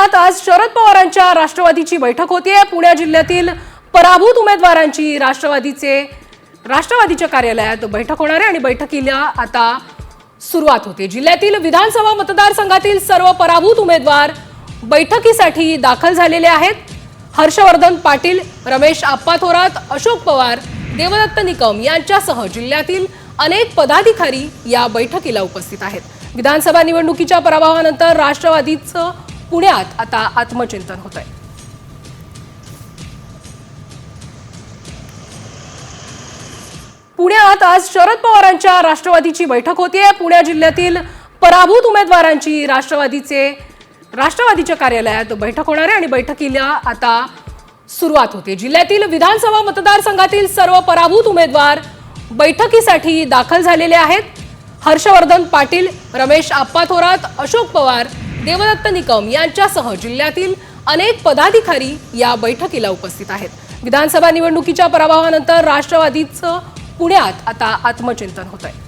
पुण्यात आज शरद पवारांच्या राष्ट्रवादीची बैठक होतीये। पुणे जिल्ह्यातील पराभूत उमेदवारांची राष्ट्रवादीच्या कार्यालयात बैठक होणार आहे आणि बैठकीला आता सुरुवात होते। जिल्ह्यातील विधानसभा मतदारसंघातील सर्व पराभूत उमेदवार बैठकीसाठी दाखल झालेले आहेत। हर्षवर्धन पाटील, रमेश आप्पा थोरात, अशोक पवार, देवदत्त निकम यांच्यासह जिल्ह्यातील अनेक पदाधिकारी या बैठकीला उपस्थित आहेत। विधानसभा निवडणुकीच्या पराभवानंतर राष्ट्रवादीचं पुण्यात आता आत्मचिंतन होत आहे। पुण्यात आज शरद पवारांच्या राष्ट्रवादीची बैठक होतीये। पुणे जिल्ह्यातील पराभूत उमेदवारांची राष्ट्रवादीच्या कार्यालयात बैठक होणार आहे आणि बैठकीला आता सुरुवात होते। जिल्ह्यातील विधानसभा मतदारसंघातील सर्व पराभूत उमेदवार बैठकीसाठी दाखल झालेले आहेत। हर्षवर्धन पाटील, रमेश आप्पा थोरात, अशोक पवार, देवदत्त निकम यांच्यासह जिल्ह्यातील अनेक पदाधिकारी या बैठकीला उपस्थित आहेत। विधानसभा निवडणुकीच्या पराभवानंतर राष्ट्रवादीचं पुण्यात आता आत्मचिंतन होत आहे।